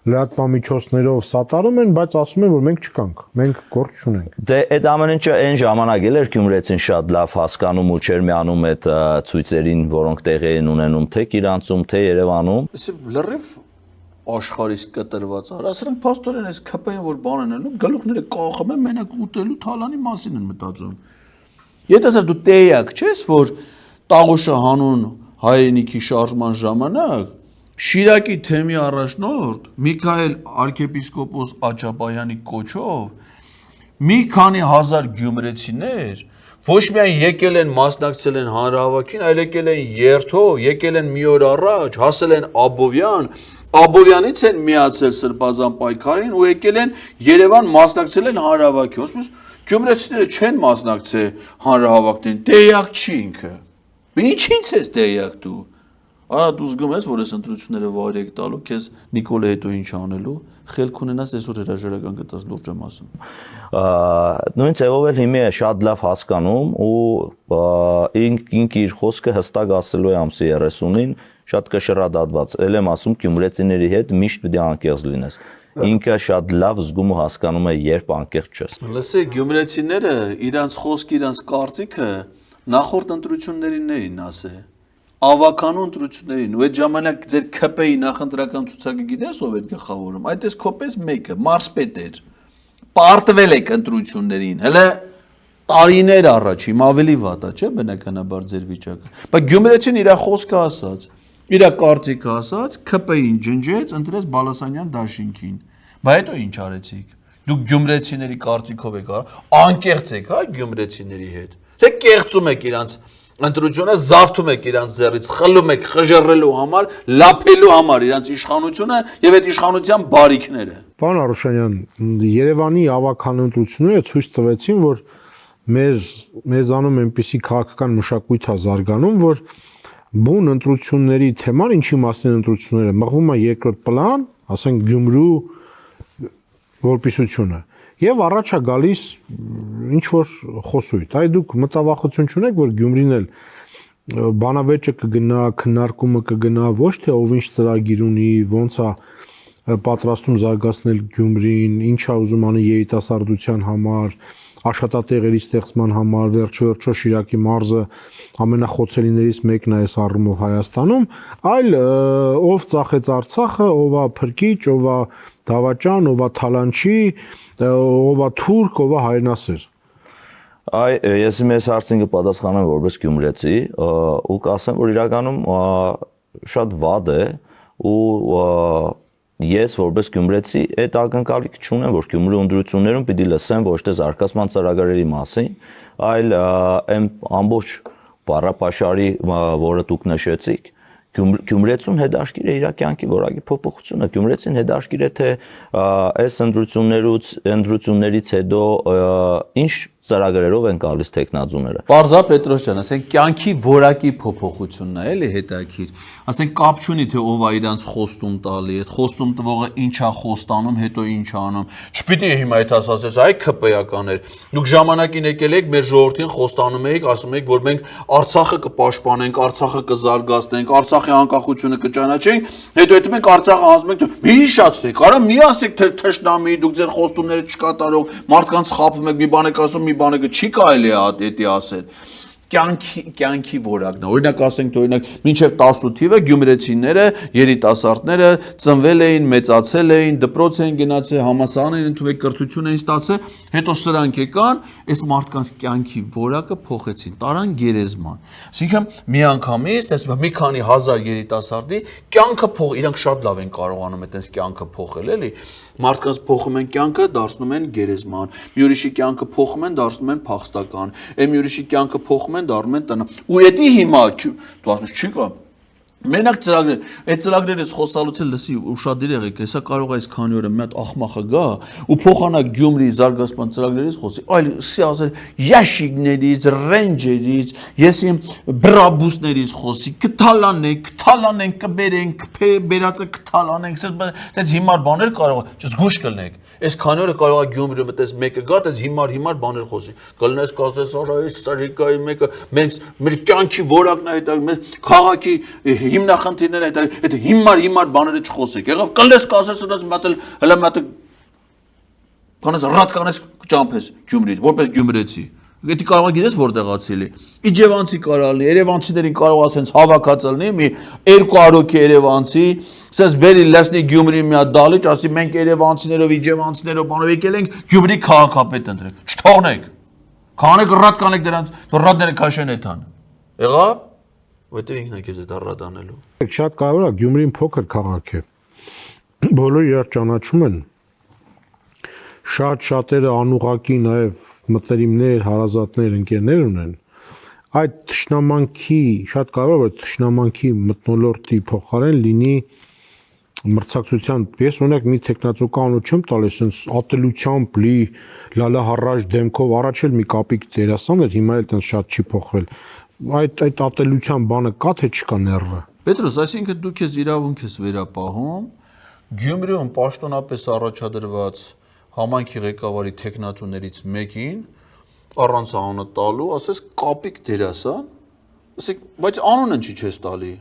լրատվամիջոցներով սատարում են, բայց ասում են, որ մենք չկանք, մենք գործ չունենք։ Դե այդ ամեն ինչը այն ժամանակ էր Գյումրեցին շատ լավ հասկանում ու չէր միանում այդ ցույցերին, որոնք տեղի են ունենում թե Կիրանցում, թե Երևանում։ Իսկ լրիվ աշխարհից կտրված արա, ասենք փաստորեն այս ԿՊ-ին որ բան են անում, գլուխները կախում են, մենակ ուտելու թալանի մասին են մտածում։ Եթե ասես դու տեյակ չես, որ Տաղուշը հանուն հայրենիքի շարժման ժամանակ Շիրակի թեմի առաջնորդ Միքայել arczepiskopos Աճապայանի կոչով մի քանի հազար գյումրեցիներ ոչ միայն եկել են մասնակցել են հանրահավաքին, այլ եկել են երթով, եկել են մի օր առաջ, հասել են Աբովյան, Աբովյանից են միացել սրբազան պայքարին ու եկել են Երևան մասնակցել են հանրահավաքին։ Ոսպես գյումրեցիները չեն մասնակցել հանրահավաքներին, տեյակ չի ինքը։ Ինչի՞ց ես տեյակ դու։ Արա դու զգում ես, որ այս ընտրությունները վայր եք տալու, քեզ Նիկոլը հետո ինչ անելու, խելք ունենաս այսօր հրաժարական գտած լուրջ եմ ասում։ Նույն ձևով էլ հիմա է շատ լավ հասկանում ու ինք իր խոսքը հստակ ասելու է ամսի 30-ին, շատ կշռադատված։ Էլ եմ ասում Գյումրեցիների հետ միշտ պետք է անկեղծ լինես։ Ինքը շատ լավ զգում ու հասկանում է, երբ անկեղծ չես։ Լսե, գյումրեցիները իրանց խոսքը, իրանց կարծիքը նախորդ ընտրություններին էին ասե։ Ավականու ընտրություններին ու այդ ժամանակ ձեր ԿՊ-ի նախընտրական ցուցակը գիտես ով էր գլխավորում, այդ էս քոպես մեկը մարսպետ էր, պարտվել եք ընտրություններին, հələ տարիներ առաջ, հիմա ավելի վատ է, չէ՞ բնականաբար ձեր վիճակը, բայց Գյումրեցին իր խոսքը ասաց, իր կարծիքը ասաց, ԿՊ-ին ջնջեց, ընտրեց Բալասանյան դաշինքին, բայց հետո ինչ արեցիք, դուք Գյումրեցիների կարծիքով եք, անկեղծ եք, հա, Գյումրեցիների հետ, թե կեղծում եք իրանց ընտրությունը զավթում եք իրանց ձեռից, խլում եք խժռելու համար, լափելու համար իրանց իշխանությունը եւ այդ իշխանության բարիքները։ Պարոն Արուշանյան, Երևանի ավականու ընտրությունները ցույց տվեցին, որ մեզանում այնպիսի քաղաքական մշակույթ է զարգանում, որ բուն ընտրությունների թեման, ինչի մասին ընտրությունները, մղվում է երկրորդ պլան, ասենք Գյումրու որպիսությունը։ Եվ առաջ է գալիս ինչ որ խոսույթ։ Այ դուք մտավախություն չունեք, որ Գյումրին էլ բանավեճը կգնա, քննարկումը կգնա, ոչ թե ով ինչ ծրագիր ունի, ոնց է պատրաստում զարգացնել Գյումրին, ինչ է ուզում անի երիտասարդության համար, աշխատատեղերի ստեղծման համար, վերջո Շիրակի մարզը ամենախոցելիներից մեկն է այս առումով Հայաստանում, այլ ով ծախեց Արցախը, ով է փրկիչ, ով է դավաճան, ով է թալանչի, ով է թուրք, ով է հայրենասեր։ Այ ես մեզ հարցին կպատասխանեմ որպես գյումրեցի ու կասեմ, որ իրականում շատ վատ է ու ես որպես գյումրեցի այդ ակնկալիք չունեմ, որ Գյումրու ընտրություններում պիտի լսեմ ոչ թե զարգացման ծրագրերի մասին, այլ ամբողջ բառապաշարի, որը դուք նշեցիք, Գյումրեցուն հետաքրքիր է իր կյանքի որակի փոփոխությունը, Գյումրեցին հետաքրքիր է թե այս ընտրություններից հետո ինչ ծրագրերով են գալիս տեխնազուները։ Պարզա Պետրոսյան, ասենք կյանքի որակի փոփոխությունն է, էլի հետաքրքիր։ Ասենք կապ չունի թե ով է իրանց խոստում տալի, այդ խոստում տվողը ինչ է խոստանում, հետո ինչ է անում։ Չպիտի հիմա այդ ասես, այ ԿՊ-ականներ։ Դուք ժամանակին եկել եք մեր ժողովրդին խոստանում եք, ասում եք, որ մենք Արցախը կպաշտպանենք, Արցախը կզարգացնենք, Արցախի անկախությունը կճանաչենք, հետո այդ մենք Արցախը ասում ենք, մի հիշացրեք, արա մի ասեք թե թշնամի, դուք ձեր խոստումները չկատարող, մարդկանց խաբում եք, մի բան եք ասում, մի բանը չի կարելի է դետի ասել։ կյանքի որակն է։ Օրինակ ասենք օրինակ մինչև 18 թիվը գյումրեցիները, երիտասարդները ծնվել էին, մեծացել էին, դպրոց էին գնացել, համալսարան էին ընդունել, կրթություն էին ստացել, հետո սրանք եկան, այս մարդկանց կյանքի որակը փոխեցին, տարան գերեզման։ Այսինքն միանգամից, դες մի քանի հազար երիտասարդի կյանքը իրանք շատ լավ են կարողանում այդպես կյանքը փոխել, էլի։ Մարդկանց փոխում են կյանքը, դարձնում են գերեզման։ Մի ուրիշի կյանքը փոխում են, դարձնում են փախստական։ Մի ուրիշի կյանքը փոխում են, դառնում են տնա։ Ու դա հիմա դու ասում ես չի կա։ Մենակ ծրագրեր, այդ ծրագրերից խոսալուց էլ լսի ուշադիր եղեք, հեսա կարող է այս քանի օրը մի հատ աղմախը գա ու փոխանա Գյումրիի զարգացման ծրագրերից խոսի, այլ սի ասել Յաշիգներից, Ռենջերից, ես իմ Բրաբուսներից խոսի, կթալանենք, կբերենք, բերածը կթալանենք, այդպես հիմար բաներ կարող է, զգուշ կլնեք։ Այս քանի օրը կարող է Գյումրիում այդպես մեկը գա, այդպես հիմար բաներ խոսի։ Կլնես կասես, այս սարիկայի մեկը մենք մեր կյանքի որակն է հետա, մեր քաղաքի հիմնախնդիրները այդ հիմար բաները չխոսեք։ Եղավ կլես կասես դից մտել հələ մտը բանես ռատ կանես ճամփես Գյումրիից, որպես գյումրեցի։ Դա կարող է գիտես որտեղացի էլի։ Իջևանցի կարող լինի, երևանցիներին կարող ասենց հավաքած լինի, մի 2 արոքի երևանցի, ասես բերի լեսնի Գյումրի մի հատ դալիճ, ասի մենք երևանցիներով, իջևանցիներով բանով եկել ենք Գյումրի քաղաքապետ ընտրենք։ Չթողնեք։ Կանեք ռատ կանեք դրանց, ռատները քաշեն էթան։ Եղավ։ Որտեղ ինքն է քեզ այդ ռատ անելու։ Շատ կարևոր է, Գյումրին փոքր քաղաք է։ Բոլորը իրար ճանաչում են։ Շատերը անուղակի նաև մտերիմներ, հարազատներ, ընկերներ ունեն, այդ թշնամանքի, շատ կարող է թշնամանքի մթնոլորտի փոխարեն լինի մրցակցության, ես օրինակ մի տեխնացու կանոն չեմ տալիս, sense ատելությամբ լի լալահարրաժ դեմքով առաջ էլ մի կապիկ դերասան էր, հիմա էլ տենց շատ չի փոխվել։ Այդ ատելության բանը կա թե չկա ներվը։ Պետրոս, այսինքն դու քեզ իրավունք ես վերապահում, Գյումրիում պաշտոնապես առաջադրված համայնքի ղեկավարի տեխնատուներից մեկին առանց անունը տալու, ասես կապիկ դերասան, ասեք, բայց անունը չի չես տալի։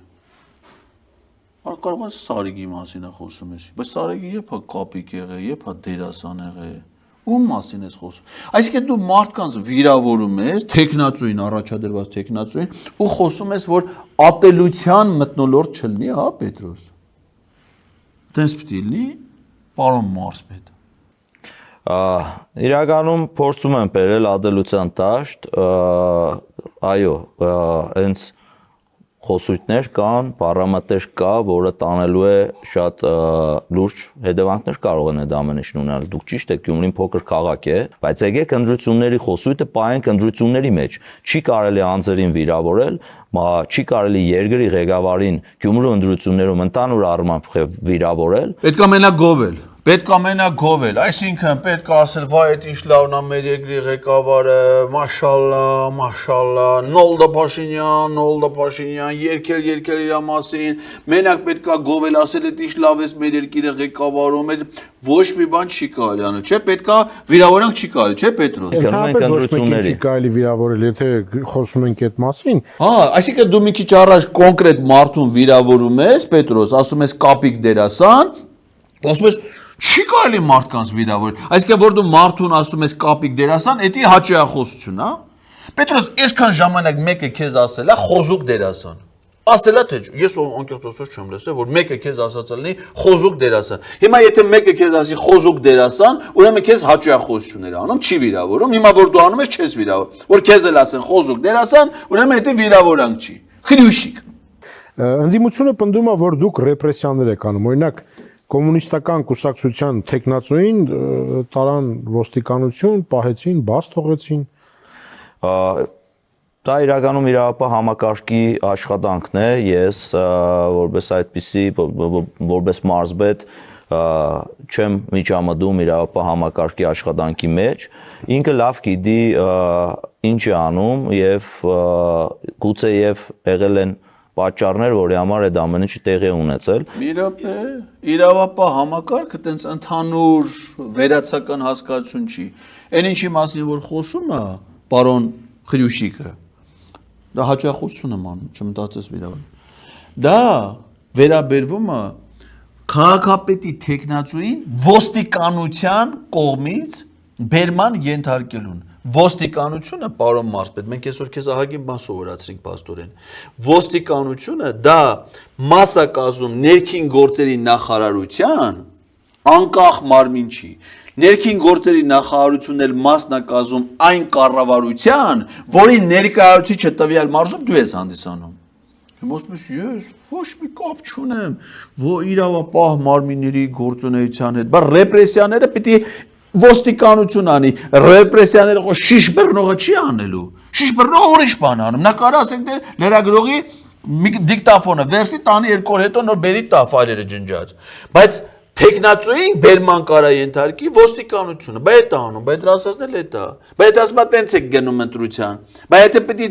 Կարող է Սարիգի մասին է խոսում ես, բայց Սարիգի երբ է կապիկ եղել, երբ է դերասան եղել, ում մասին ես խոսում։ Այսինքն դու մարդկանց վիրավորում ես, տեխնատուին առաջադրված տեխնատուին, ու խոսում ես, որ ատելության մթնոլորտ չլինի, հա, Պետրոս։ Տենց պիտի լինի, պարոն Մարսպետ։ Իրականում փորձում են բերել ադելության դաշտ, այո, հենց խոսույթներ կան, պարամետր կա, որը տանելու է շատ լուրջ հետևանքներ կարող են այդ ամեն ինչն ունենալ։ Դուք ճիշտ եք, Գյումրին փոքր քաղաք է, բայց եկեք ընտրությունների խոսույթը պահենք ընտրությունների մեջ։ Չի կարելի անձերին վիրավորել, չի կարելի երկրի ղեկավարին Գյումրու ընտրություններում ընդհանուր առմամբ վիրավորել։ Պետք է մենակ գովել։ Պետք է մենակ գովել, այսինքն պետք է ասել, վայ, այդ ինչ լավն է մեր երկրի ղեկավարը, մաշալլա, Նոլդա Փաշինյան, երկել իր մասին, մենակ պետք է գովել, ասել, այդ ինչ լավ է մեր երկիրը ղեկավարում, այդ ոչ մի բան չի կարելի անել, չէ՞, պետք է վիրավորանք չի կարելի, չէ՞ Պետրոս։ Չի կարելի վիրավորել, եթե խոսում ենք այդ մասին։ Հա, այսինքն դու մի քիչ առաջ կոնկրետ մարդուն վիրավորում ես, Պետրոս, ասում ես կապիկ դերասան, ասում ես չի կարելի մարդկանց վիրավորել։ Այսինքն որ դու մարդուն ասում ես կապիկ դերասան, դա հաճախոսություն, հա։ Պետրոս, այսքան ժամանակ մեկը քեզ ասել է խոզուկ դերասան։ Ասելա թե ես անկեղծ ասած չեմ լսել, որ մեկը քեզ ասած լինի խոզուկ դերասան։ Հիմա եթե մեկը քեզ ասի խոզուկ դերասան, ուրեմն քեզ հաճախոսություններ անում, չի վիրավորում։ Հիմա որ դու անում ես, չես վիրավոր։ Որ քեզ էլ ասեն խոզուկ դերասան, ուրեմն դա վիրավորանք չի։ Խրյուշիկ։ Ընդդիմությունը պնդում է, որ դուք ռեպրեսիաներ եք անում։ Օրինակ կոմունիստական կուսակցության տեխնացուին տարան ոստիկանություն, պահեցին, բաց թողեցին։ Դա իրականում իրավապահ համակարգի աշխատանքն է, ես որպես այդպիսի, որպես մարզպետ չեմ միջամտում իրավապահ համակարգի աշխատանքի մեջ, ինքը լավ գիտի ինչ է անում եւ գուցե եւ եղել են պատճառներ, որի համար այդ ամեն ինչը տեղի ունեցել։ Իրապե, իրավապահ համակարգը տենց ընդհանուր վերացական հասկացություն չի։ Այն ինչի մասին որ խոսում է պարոն Խրյուշիկը, դա հաճախություն եմ անում, չմտածես վիրավորում։ Դա վերաբերվում է քաղաքապետի տեխնացուին ոստիկանության կողմից բերման ենթարկելուն։ ոստիկանությունը, պարոն մարզպետ, մենք այսօր քեզ ահագին բան սովորացրինք պաստորեն։ Ոստիկանությունը դա մասնակազում ներքին գործերի նախարարության անկախ մարմին չի։ Ներքին գործերի նախարարությունն էլ մասնակազում այն կառավարության, որի ներկայացուցիչը տվյալ մարզում դու ես հանդիսանում։ Հիմա ասում ես ես ոչ մի կապ չունեմ, որ իրավապահ մարմինների գործունեության հետ, բայց ռեպրեսիաները պիտի ոստիկանություն անի, ռեպրեսիաները խո շիշ բռնողը չի անելու։ Շիշ բռնողը ուրիշ բան անում։ Նա կարող ասենք դե լրագրողի դիկտաֆոնը վերսի տանի 2 օր հետո նոր բերի տա ֆայլերը ջնջած։ Բայց տեխնացուին բերման կարա ենթարկի ոստիկանությունը, բայց այդ անում, բայց դրասացնել է դա։ Բայց ասում է տենց եք գնում ընտրության։ Բայց եթե պիտի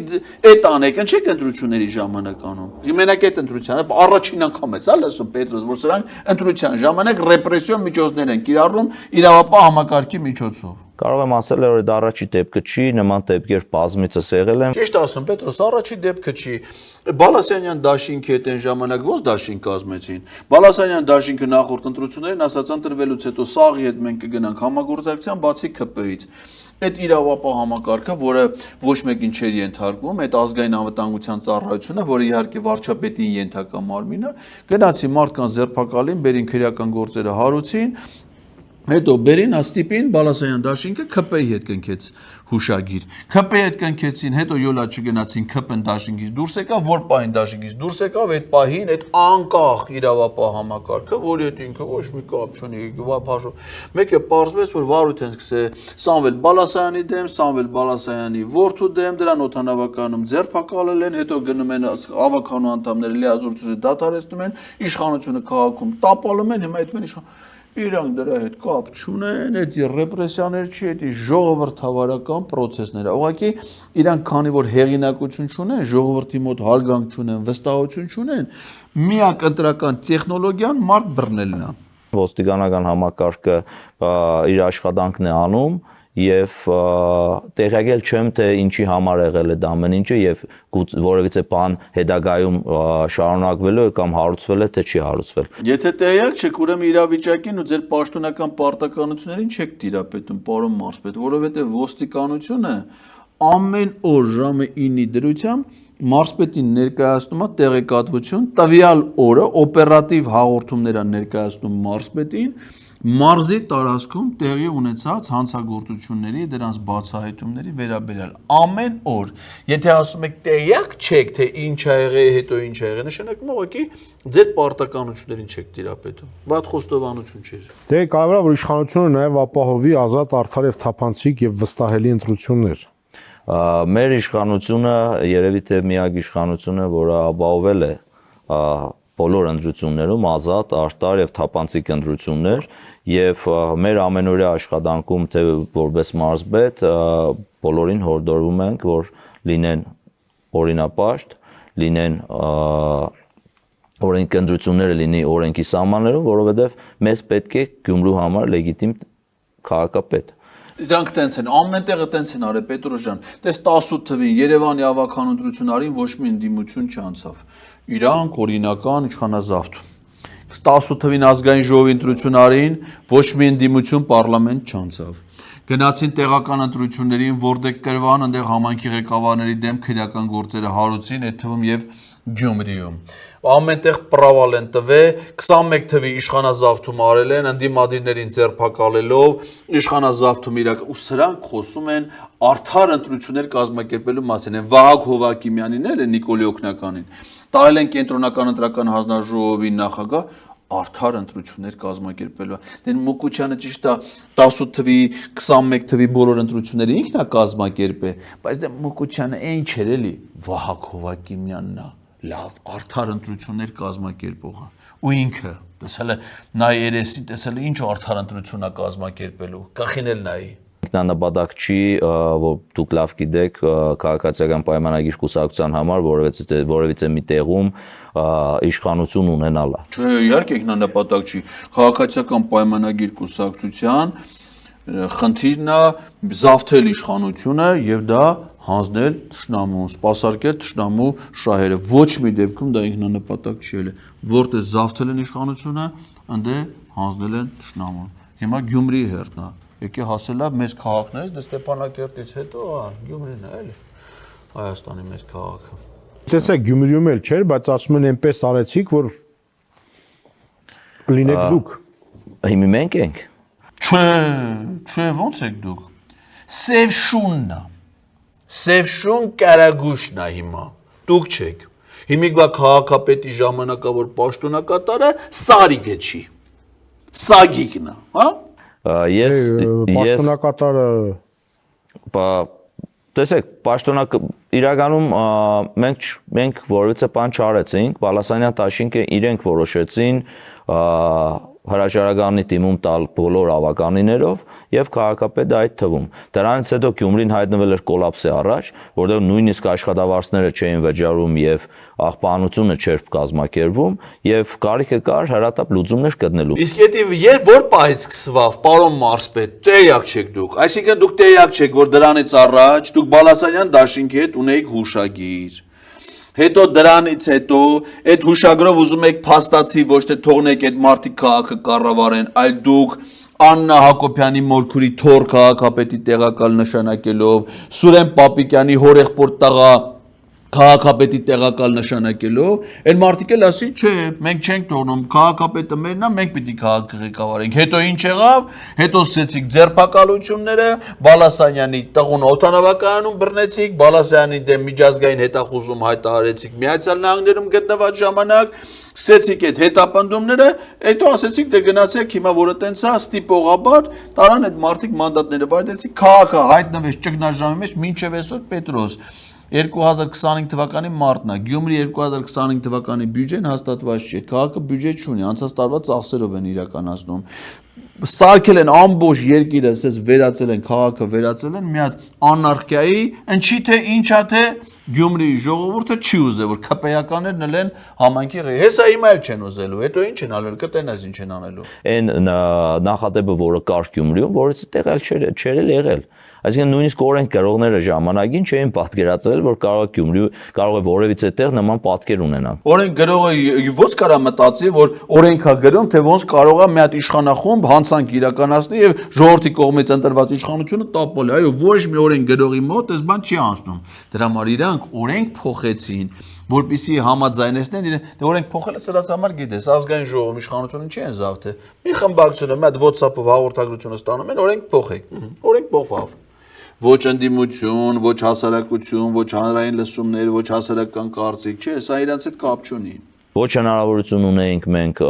այդ անեք, չեք ընտրությունների ժամանակ անում։ Մենակ այդ ընտրությանը առաջին անգամ է, հա, լսում Պետրոս, որ սրանք ընտրության ժամանակ ռեպրեսիոն միջոցներ են կիրառում իրավապահ համակարգի միջոցով։ Կարող եմ ասել, որ դա առաջի դեպքը չի, նման դեպքեր բազմիցս եղել են։ Ճիշտ ասում Պետրոս, առաջի դեպքը չի։ Բալասանյան դաշինքի հետ այն ժամանակ ո՞ց դաշինք կազմեցին։ Բալասանյան դաշինքը նախորդ ընտրություններին ասաց ընտրվելուց հետո սաղի հետ մենք կգնանք համագործակցության բացի ԿՊ-ից։ Այդ իրավապահ համակարգը, որը ոչ մեկին չէր ենթարկվում, այդ ազգային անվտանգության ծառայությունը, որը իհարկե վարչապետին ենթակա մարմինը, գնացի մարդկանց ձերբակալին, բերին քրեական գործերը հարուցին, հետո բերին աստիպին Բալասանյան դաշինքը ԿՊ-ի հետ կնքեց հուշագիր։ ԿՊ-ի հետ կնքեցին, հետո յոլա չգնացին ԿՊ-ն դաշինքից դուրս եկավ, որ պահին դաշինքից դուրս եկավ, այդ պահին այդ անկախ իրավապահ համակարգը, որի հետ ինքը ոչ մի կապ չունի, մեկը պարզվեց, որ վարույթ են սկսել Սամվել Բալասայանի դեմ, Սամվել Բալասայանի որդու դեմ, դրան օդանավականում ձերբակալել են, հետո գնում են ավականու անդամները լիազորությունները դադարեցնում են, իշխանությունը քաղաքում տապալում են, հիմա այդ մեն իրանք դրա հետ կապ չունեն, այդ ռեպրեսիաներ չի, այդ ժողովրդավարական պրոցեսներ։ Ուղղակի իրանք քանի որ հեղինակություն չունեն, ժողովրդի մոտ հարգանք չունեն, վստահություն չունեն, միակ ընտրական տեխնոլոգիան մարդ բռնելն է։ Ոստիկանական համակարգը իր աշխատանքն է անում եւ տեղյակել չեմ թե ինչի համար եղել է դա ամեն ինչը եւ որևիցե բան հետագայում շարունակվելու է կամ հարուցվել է թե չի հարուցվել։ Եթե տեղյակ չեք, ուրեմն իրավիճակին ու ձեր պաշտոնական պարտականություններին չեք տիրապետում, պարոն մարզպետ, որովհետեւ ոստիկանությունը ամեն օր ժամը 9-ի դրությամբ մարզպետին ներկայացնում է տեղեկատվություն, տվյալ օրը օպերատիվ հաղորդումներ են ներկայացնում մարզպետին մարզի տարածքում տեղի ունեցած հանցագործությունների, դրանց բացահայտումների վերաբերյալ ամեն օր։ Եթե ասում եք տեղյակ չեք, թե ինչ ա եղել, հետո ինչ ա եղել, նշանակում է ուղղակի ձեր պարտականություններին չեք տիրապետում։ Վատ խոստովանություն չէր։ Դե կարևոր է որ իշխանությունը նաև ապահովի ազատ, արդար եւ թափանցիկ եւ վստահելի ընտրություններ։ Մեր իշխանությունը երևի թե միակ իշխանությունը, որը ապահովել է բոլոր ընտրություններում ազատ, արդար եւ թափանցիկ ընտրություններ եւ մեր ամենօրյա աշխատանքում թե որպես մարզպետ բոլորին հորդորվում ենք, որ լինեն օրինապաշտ, լինեն օրենքի ընտրությունները լինի օրենքի սահմաններում, որովհետեւ մեզ պետք է Գյումրու համար լեգիտիմ քաղաքապետ։ Դրանք տենց են, ամեն տեղը տենց են արել Պետրոս ջան։ Տես 18 թվին Երևանի ավականու ընտրություններին ոչ մի ընդդիմություն չանցավ։ Իրանք օրինական իշխանազավթ։ 18 թվին ազգային ժողովի ընտրություններին ոչ մի ընդդիմություն պարլամենտ չանցավ։ Գնացին տեղական ընտրություններին, որտեղ կրվան այնտեղ համայնքի ղեկավարների դեմ քրեական գործերը հարուցին, այդ թվում եւ Գյումրիում։ Ամենտեղ պրավալ են տվել, 21 թվի իշխանազավթում արել են, ընդդիմադիրներին ձերբակալելով, իշխանազավթում իրական ու սրանք խոսում են արդար ընտրություններ կազմակերպելու մասին են Վահագ Հովակիմյանին էլ Նիկոլի Օգնականին։ Տարել են կենտրոնական ընտրական հանձնաժողովի նախագահ արդար ընտրություններ կազմակերպելու։ Դեն Մուկուչյանը ճիշտ է 18 թվի, 21 թվի բոլոր ընտրությունները ինքն է կազմակերպել, բայց դե Մուկուչյանը այն չէր էլի, Վահագ Հովակիմյանն է, լավ արդար ընտրություններ կազմակերպողը։ Ու ինքը, տեսել է նայ երեսի, տեսել է ինչ արդար ընտրություն է կազմակերպելու, կախինել նայի։ Նպատակ չի, որ դուք լավ գիտեք քաղաքացիական պայմանագիր կուսակցության համար որևիցե մի տեղում իշխանություն ունենալը։ Չէ, իհարկե նպատակ չի։ Քաղաքացիական պայմանագիր կուսակցության խնդիրն է զավթել իշխանությունը եւ դա հանձնել թշնամուն, սպասարկել թշնամու շահերը։ Ոչ մի դեպքում դա ինքնանպատակ չի ելել։ Որտեղ զավթել են իշխանությունը, ընդ հանձնել են թշնամուն։ Հիմա Գյումրիի հերթն է։ եկե հասել է մեծ քաղաքներից, դե Ստեփանակերտից հետո Գյումրին է էլի Հայաստանի մեծ քաղաքը։ Տեսեք Գյումրիում էլ չէր, բայց ասում են այնպես արեցիք, որ լինեք դուք։ Հիմա մենք ենք։ Չէ, ոնց եք դուք։ Սև շունն է։ Սև շուն կարագուշն է հիմա։ Դուք չեք։ Հիմիկվա քաղաքապետի ժամանակավոր պաշտոնակատարը Սարիգը չի։ Սագիկն է, հա։ Ես Պաշտոնակատարը տեսեք, պաշտոնակ իրականում մենք որևիցե բան չարեցինք, Բալասանյան Տաշինքը իրենք որոշեցին հրաժարականի դիմում տալ բոլոր ավականիներով եւ քաղաքապետը այդ թվում։ Դրանից հետո Գյումրին հայտնվել էր կոլապսի առաջ, որտեղ նույնիսկ աշխատավարձները չէին վճարում եւ աղբանությունը չէր կազմակերպվում եւ կարիքը կար հրատապ լուծումներ գտնելու։ Իսկ երբ որ պահից սկսվավ, պարոն Մարսպետ, տեղյակ չեք դուք։ Այսինքն դուք տեղյակ չեք, որ դրանից առաջ դուք Բալասանյան Դաշինքի հետ ունեիք հուշագիր։ Հետո դրանից հետո այդ հուշագրով ուզում եք փաստացի ոչ թե թողնեք այդ մարդիկ քաղաքը կառավարեն, այլ դուք Աննա Հակոբյանի մորքուրի թոր քաղաքապետի տեղակալ նշանակելով, Սուրեն Պապիկյանի հորեղբորդ տղա քաղաքապետի տեղակալ նշանակելով, այն մարդիկ էլ ասի, չէ, մենք չենք թողնում, քաղաքապետը մերն է, մենք պիտի քաղաքը ղեկավարենք։ Հետո ինչ եղավ, հետո սկսեցիք ձերբակալությունները, Բալասանյանի տղուն օդանավակայանում բռնեցիք, Բալասյանի դեմ միջազգային հետախուզում հայտարարեցիք Միացյալ Նահանգներում գտնված ժամանակ, սկսեցիք այդ հետապնդումները, հետո ասեցիք դե գնացեք հիմա որը տենց է ստիպողաբար տարան այդ մարդիկ մանդատները վայելեցիք, քաղաքը հայտնվեց ճգնաժամի մեջ մինչև այսօր Պետրոս 2025 թվականի մարտն է, Գյումրի 2025 թվականի բյուջեն հաստատված չի, քաղաքը բյուջե չունի, անցած տարվա ծախսերով են իրականացնում։ Սարքել են ամբողջ երկիրը, ասես վերածել են, քաղաքը վերածել են մի հատ անարխիայի, ինչի թե ինչա թե Գյումրիի ժողովուրդը չի ուզել, որ քպեականներն ելեն համայնքի հեսա հիմա էլ չեն ուզելու, հետո ինչ են անելու, կտենաս ինչ են անելու։ Այն նախադեպը, որը կար Գյումրիում, որից տեղալ չէր եղել։ Այսինքն նույնիսկ օրենք գրողները ժամանակին չէին պատկերացրել, որ կարող է որևիցե տեղ նման պատկեր ունենալ։ Օրենք գրողը ոնց կարա մտածի, որ օրենք է գրում, թե ոնց կարող է մի հատ իշխանախումբ հանցանք իրականացնի եւ ժողովրդի կողմից ընտրված իշխանությունը տապալ։ Այո, ոչ մի օրենք գրողի մոտ այս բան չի անցնում։ Դրա համար իրանք օրենք փոխեցին, որպեսզի համաձայնեցնեն իրեն, դե օրենք փոխելը սրանց համար գիտես, ազգային ժողովում իշխանությունը չի են զավթը։ Մի խմբակցությունը մի հատ WhatsApp-ով հաղորդագրությունը ստանում են, օրենք փոխեք։ Օրենք փոխավ։ Ոչ ընդդիմություն, ոչ հասարակություն, ոչ հանրային լսումներ, ոչ հասարակական կարծիք, չէ, սա իրancs հետ կապ չունի։ Ոչ հնարավորություն ունեինք մենք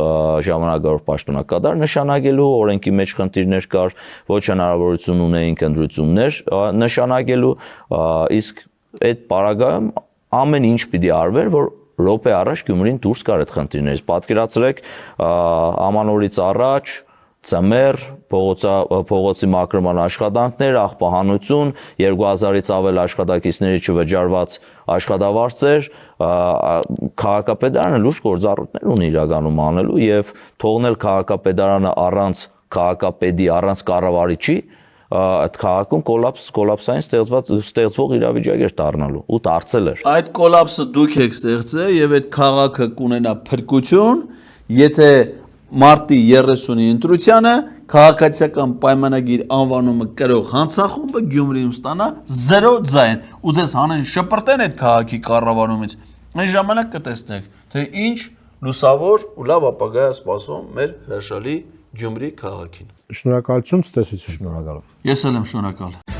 ժամանակավոր պաշտոնակատար նշանակելու, օրենքի մեջ խնդիրներ կար, ոչ հնարավորություն ունեինք ընտրություններ նշանակելու, իսկ այդ պարագայում ամեն ինչ պիտի արվեր, որ րոպե առաջ Գյումրին դուրս գար այդ խնդիրներից։ Պատկերացրեք ամանորից առաջ ծմեր, փողոցի մաքրման աշխատանքներ, աղբահանություն, 2000-ից ավել աշխատակիցների չվճարված աշխատավարձեր, քաղաքապետարանը լուրջ գործառույթներ ունի իրականում անելու եւ թողնել քաղաքապետարանը առանց քաղաքապետի, առանց կառավարիչի այդ քաղաքում կոլապսային ստեղծվող իրավիճակ էր դառնալու ու դարձել էր։ Այդ կոլապսը դուք եք ստեղծել եւ այդ քաղաքը կունենա փրկություն, եթե մարտի 30-ի ընտրությանը քաղաքացիական պայմանագիր անվանումը կրող հանցախումբը Գյումրիում ստանա 0 ձայն ու ձեզ հանեն շպրտեն այդ քաղաքի կառավարումից։ Այն ժամանակ կտեսնեք, թե ինչ լուսավոր ու լավ ապագա է սպասում մեր հրաշալի Գյումրի քաղաքին։ Շնորհակալություն, ցտեսություն։ Շնորհակալ։ Ես էլ եմ շնորհակալ։